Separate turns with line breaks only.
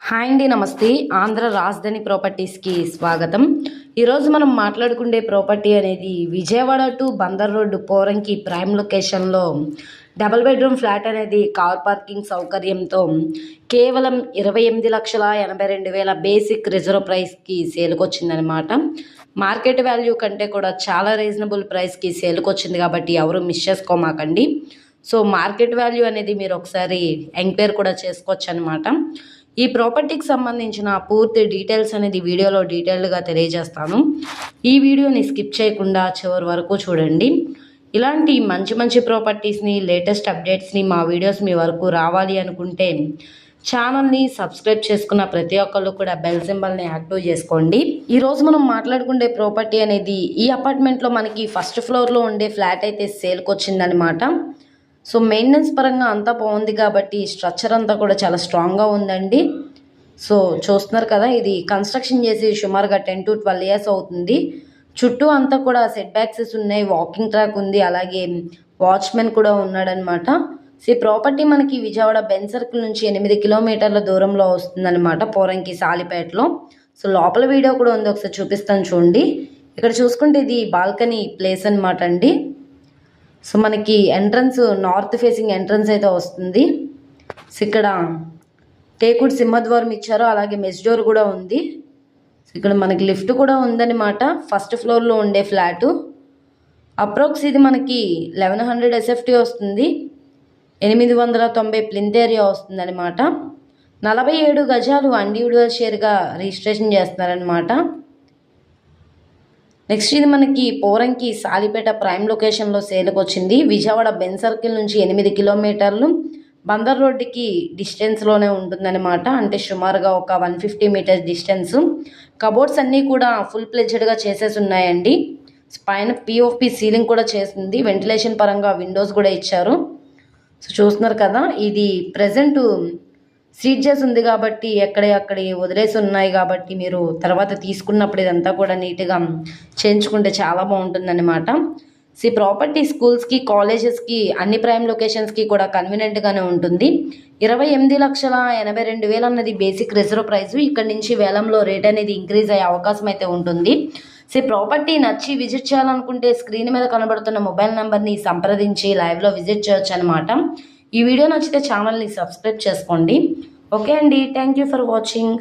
Hi అండి, నమస్తే. ఆంధ్ర రాజధాని ప్రాపర్టీస్కి స్వాగతం. ఈరోజు మనం మాట్లాడుకునే ప్రాపర్టీ అనేది Vijayawada to Bandar road Poranki prime లొకేషన్లో డబుల్ బెడ్రూమ్ ఫ్లాట్ అనేది కార్ పార్కింగ్ సౌకర్యంతో కేవలం 28,82,000 బేసిక్ రిజర్వ్ ప్రైస్కి సేల్కి వచ్చిందనమాట. మార్కెట్ వాల్యూ కంటే కూడా చాలా రీజనబుల్ ప్రైస్కి సేల్కి వచ్చింది కాబట్టి ఎవరు మిస్ చేసుకోమాకండి. సో మార్కెట్ వాల్యూ అనేది మీరు ఒకసారి ఎంక్వైరీ కూడా చేసుకోవచ్చు అనమాట. ఈ ప్రాపర్టీకి సంబంధించిన పూర్తి డీటెయిల్స్ అనేది వీడియోలో డీటెయిల్డ్గా తెలియజేస్తాను. ఈ వీడియోని స్కిప్ చేయకుండా చివరి వరకు చూడండి. ఇలాంటి మంచి మంచి ప్రాపర్టీస్ని, లేటెస్ట్ అప్డేట్స్ని, మా వీడియోస్ మీ వరకు రావాలి అనుకుంటే ఛానల్ని సబ్స్క్రైబ్ చేసుకున్న ప్రతి ఒక్కళ్ళు కూడా బెల్ సింబల్ని యాక్టివ్ చేసుకోండి. ఈరోజు మనం మాట్లాడుకునే ప్రాపర్టీ అనేది ఈ అపార్ట్మెంట్లో మనకి ఫస్ట్ ఫ్లోర్లో ఉండే ఫ్లాట్ అయితే సేల్కి వచ్చిందనమాట. సో మెయింటెనెన్స్ పరంగా అంతా బాగుంది కాబట్టి స్ట్రక్చర్ అంతా కూడా చాలా స్ట్రాంగ్గా ఉందండి. సో చూస్తున్నారు కదా, ఇది కన్స్ట్రక్షన్ చేసి సుమారుగా 10 to 12 years అవుతుంది. చుట్టూ అంతా కూడా సెట్ బ్యాక్సెస్ ఉన్నాయి, వాకింగ్ ట్రాక్ ఉంది, అలాగే వాచ్మెన్ కూడా ఉన్నాడనమాట. సో ఈ ప్రాపర్టీ మనకి విజయవాడ బెన్ సర్కిల్ నుంచి 8 kilometers దూరంలో వస్తుందన్నమాట, పోరంకి సాలిపేటలో. సో లోపల వీడియో కూడా ఉంది, ఒకసారి చూపిస్తాను చూడండి. ఇక్కడ చూసుకుంటే ఇది బాల్కనీ ప్లేస్ అనమాట అండి. సో మనకి ఎంట్రన్స్ నార్త్ ఫేసింగ్ ఎంట్రన్స్ అయితే వస్తుంది. సో ఇక్కడ టేకుడ్ సింహద్వారం ఇచ్చారు, అలాగే మెస్ డోర్ కూడా ఉంది. సో ఇక్కడ మనకి లిఫ్ట్ కూడా ఉందన్నమాట. ఫస్ట్ ఫ్లోర్లో ఉండే ఫ్లాటు అప్రాక్స్ ఇది మనకి 1100 SFT వస్తుంది, 890 ప్లింత్ ఏరియా వస్తుంది అనమాట. 47 గజాలు ఇండివిజువల్ షేర్గా రిజిస్ట్రేషన్ చేస్తున్నారనమాట. నెక్స్ట్ ఇది మనకి పోరంకి సాలిపేట ప్రైమ్ లొకేషన్లో సేల్కి వచ్చింది. విజయవాడ బెన్ సర్కిల్ నుంచి 8 kilometers బందర్ రోడ్డుకి డిస్టెన్స్లోనే ఉంటుందన్నమాట. అంటే సుమారుగా ఒక 150 meters డిస్టెన్స్. కబోర్డ్స్ అన్నీ కూడా ఫుల్ ప్లెడ్జ్డ్గా చేసేసి ఉన్నాయండి. పైన పిఓపి సీలింగ్ కూడా చేసింది, వెంటిలేషన్ పరంగా విండోస్ కూడా ఇచ్చారు. సో చూస్తున్నారు కదా, ఇది ప్రజెంట్ సీట్ చేసి ఉంది కాబట్టి ఎక్కడి వదిలేసి ఉన్నాయి కాబట్టి మీరు తర్వాత తీసుకున్నప్పుడు ఇదంతా కూడా నీట్గా చేయించుకుంటే చాలా బాగుంటుందన్నమాట. సో ఈ ప్రాపర్టీ స్కూల్స్కి, కాలేజెస్కి, అన్ని ప్రైమ్ లొకేషన్స్కి కూడా కన్వీనియంట్గానే ఉంటుంది. 28,82,000 అన్నది బేసిక్ రిజర్వ్ ప్రైస్. ఇక్కడ నుంచి వేలంలో రేట్ అనేది ఇంక్రీజ్ అయ్యే అవకాశం అయితే ఉంటుంది. సో ఈ ప్రాపర్టీ నచ్చి విజిట్ చేయాలనుకుంటే స్క్రీన్ మీద కనబడుతున్న మొబైల్ నెంబర్ని సంప్రదించి లైవ్లో విజిట్ చేయొచ్చు అనమాట. ఈ వీడియో నచ్చితే ఛానల్ని సబ్స్క్రైబ్ చేసుకోండి. ఓకే అండి, థ్యాంక్ యూ ఫర్ వాచింగ్.